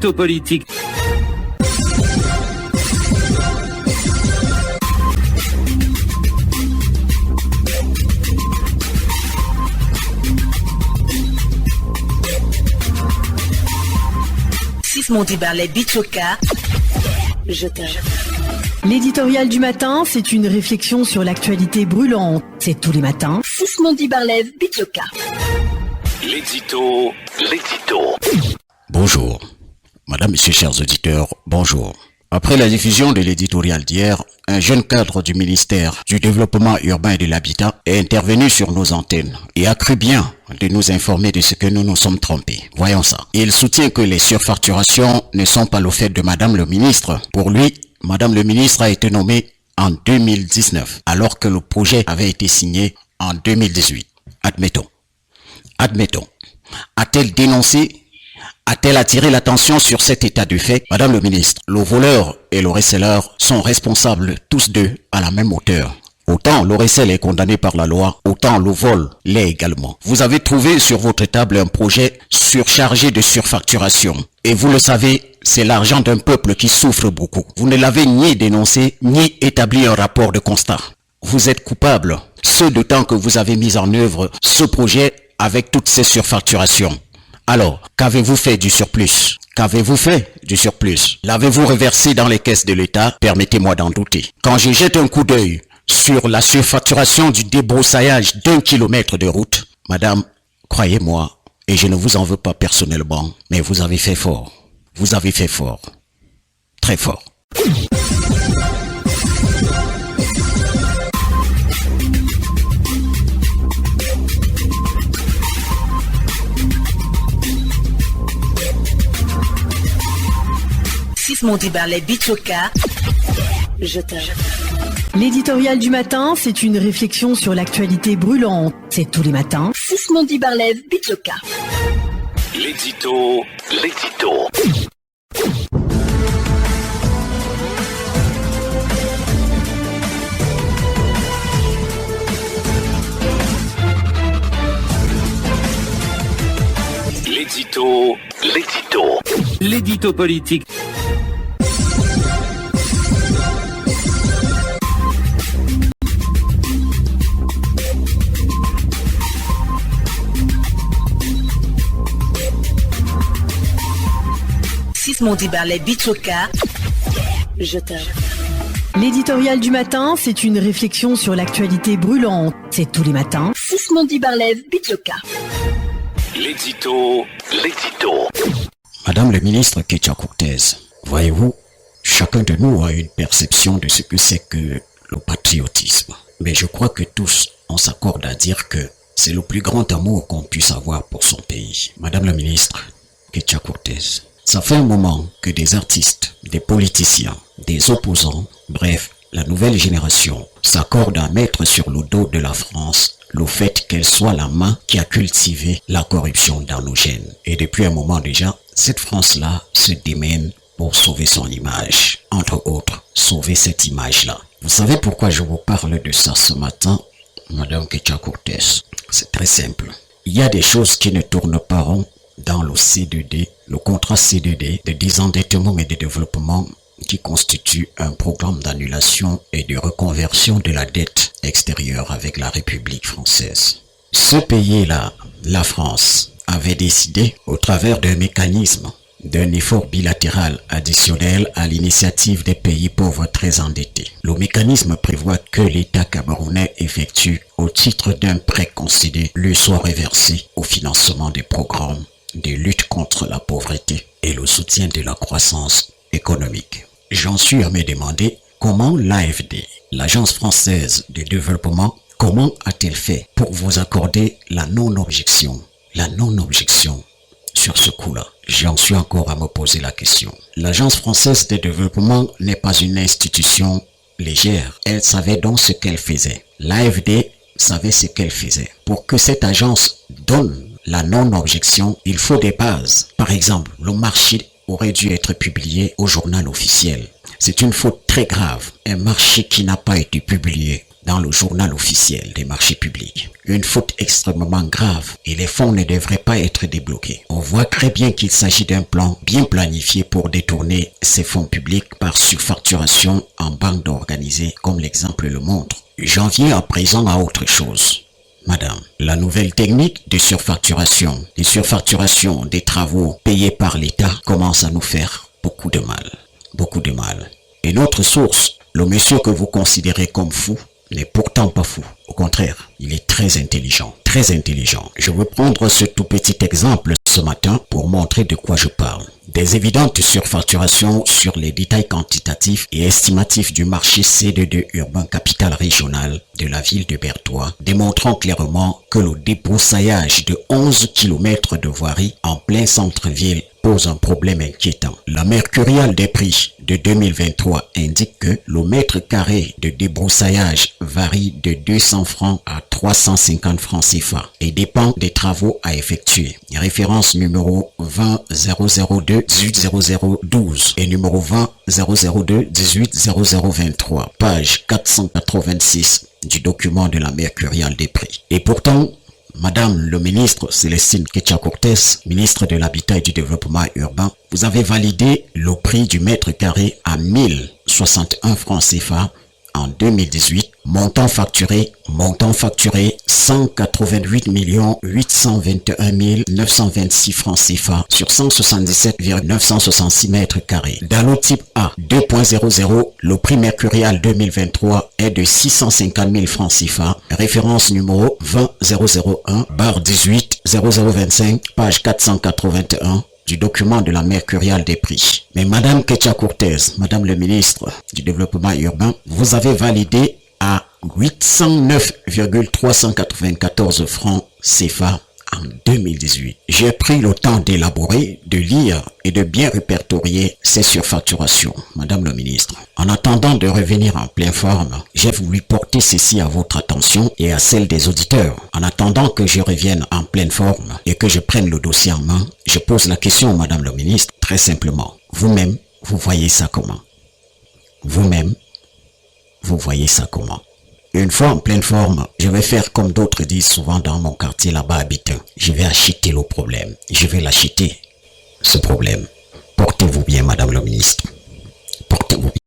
l'édito politique. Sismon Dibarlet Bichoka, je t'aime. L'éditorial du matin, c'est une réflexion sur l'actualité brûlante. C'est tous les matins. Sismon Dibarlet Bichoka. L'édito. Bonjour. Madame, Messieurs, chers auditeurs, bonjour. Après la diffusion de l'éditorial d'hier, un jeune cadre du ministère du Développement urbain et de l'Habitat est intervenu sur nos antennes et a cru bien de nous informer de ce que nous nous sommes trompés. Voyons ça. Il soutient que les surfacturations ne sont pas le fait de Madame le ministre. Pour lui, Madame le ministre a été nommée en 2019, alors que le projet avait été signé en 2018. Admettons. A-t-elle dénoncé? A-t-elle attiré l'attention sur cet état de fait? Madame le ministre, le voleur et le receleur sont responsables tous deux à la même hauteur. Autant le recel est condamné par la loi, autant le vol l'est également. Vous avez trouvé sur votre table un projet surchargé de surfacturation. Et vous le savez, c'est l'argent d'un peuple qui souffre beaucoup. Vous ne l'avez ni dénoncé, ni établi un rapport de constat. Vous êtes coupable, ce d'autant que vous avez mis en œuvre ce projet avec toutes ces surfacturations. Alors, qu'avez-vous fait du surplus? L'avez-vous reversé dans les caisses de l'État? Permettez-moi d'en douter. Quand je jette un coup d'œil sur la surfacturation du débroussaillage d'1 kilomètre de route, madame, croyez-moi, et je ne vous en veux pas personnellement, mais vous avez fait fort. Vous avez fait fort. Très fort. Sismon Dibarlet Bichoka, je t'aime. L'éditorial du matin, c'est une réflexion sur l'actualité brûlante. C'est tous les matins. Sismon Dibarlet Bichoka. L'édito. L'édito politique. Sismon Dibarlet Bichoka, je t'aime. L'éditorial du matin, c'est une réflexion sur l'actualité brûlante. C'est tous les matins. Sismon Dibarlet Bichoka. L'édito. Madame le ministre Ketia Cortez, voyez-vous, chacun de nous a une perception de ce que c'est que le patriotisme. Mais je crois que tous, on s'accorde à dire que c'est le plus grand amour qu'on puisse avoir pour son pays. Madame la ministre Ketia Cortez, ça fait un moment que des artistes, des politiciens, des opposants, bref, la nouvelle génération s'accorde à mettre sur le dos de la France le fait qu'elle soit la main qui a cultivé la corruption dans nos gènes. Et depuis un moment déjà, cette France-là se démène pour sauver son image. Entre autres, sauver cette image-là. Vous savez pourquoi je vous parle de ça ce matin, Madame Ketia Cortez? C'est très simple. Il y a des choses qui ne tournent pas rond dans le C2D, le contrat C2D de désendettement et de développement qui constitue un programme d'annulation et de reconversion de la dette extérieure avec la République française. Ce pays-là, la France, avait décidé, au travers d'un mécanisme, d'un effort bilatéral additionnel à l'initiative des pays pauvres très endettés. Le mécanisme prévoit que l'État camerounais effectue, au titre d'un prêt concédé, lui soit reversé au financement des programmes de lutte contre la pauvreté et le soutien de la croissance économique. J'en suis à me demander comment l'AFD, l'Agence française de développement, comment a-t-elle fait pour vous accorder la non-objection sur ce coup-là? J'en suis encore à me poser la question. L'Agence française de développement n'est pas une institution légère. Elle savait donc ce qu'elle faisait. L'AFD savait ce qu'elle faisait. Pour que cette agence donne la non-objection, il faut des bases. Par exemple, le marché aurait dû être publié au journal officiel. C'est une faute très grave. Un marché qui n'a pas été publié dans le journal officiel des marchés publics. Une faute extrêmement grave et les fonds ne devraient pas être débloqués. On voit très bien qu'il s'agit d'un plan bien planifié pour détourner ces fonds publics par surfacturation en bande organisée, comme l'exemple le montre. J'en viens à présent à autre chose. Madame, la nouvelle technique de surfacturation, des travaux payés par l'État commence à nous faire beaucoup de mal. Beaucoup de mal. Et notre source, le monsieur que vous considérez comme fou, n'est pourtant pas fou. Au contraire, il est très intelligent. Très intelligent. Je veux prendre ce tout petit exemple ce matin pour montrer de quoi je parle. Des évidentes surfacturations sur les détails quantitatifs et estimatifs du marché CD2 urbain capitale régionale de la ville de Bertois, démontrant clairement que le débroussaillage de 11 km de voirie en plein centre-ville pose un problème inquiétant. La mercuriale des prix de 2023 indique que le mètre carré de débroussaillage varie de 200 francs à 350 francs CFA et dépend des travaux à effectuer. Référence numéro 20-002-180012 et numéro 20-002-180023, page 486 du document de la mercuriale des prix. Et pourtant, Madame le ministre Célestine Ketcha-Cortez, ministre de l'Habitat et du Développement urbain, vous avez validé le prix du mètre carré à 1061 francs CFA en 2018, montant facturé 188 821 926 francs CFA sur 177,966 mètres carrés. Dans le type A 2.00, le prix mercurial 2023 est de 650 000 francs CFA, référence numéro 20-001-18-0025, page 481 du document de la mercuriale des prix. Mais Madame Ketcha-Cortez, Madame le ministre du Développement urbain, vous avez validé à 809,394 francs CFA en 2018. J'ai pris le temps d'élaborer, de lire et de bien répertorier ces surfacturations, Madame le ministre. En attendant de revenir en pleine forme, j'ai voulu porter ceci à votre attention et à celle des auditeurs. En attendant que je revienne en pleine forme et que je prenne le dossier en main, je pose la question, Madame le ministre, très simplement. Vous-même, vous voyez ça comment? Vous-même, vous voyez ça comment? Une fois en pleine forme, je vais faire comme d'autres disent souvent dans mon quartier là-bas habitant. Je vais acheter le problème. Je vais l'acheter, ce problème. Portez-vous bien, Madame le ministre. Portez-vous bien.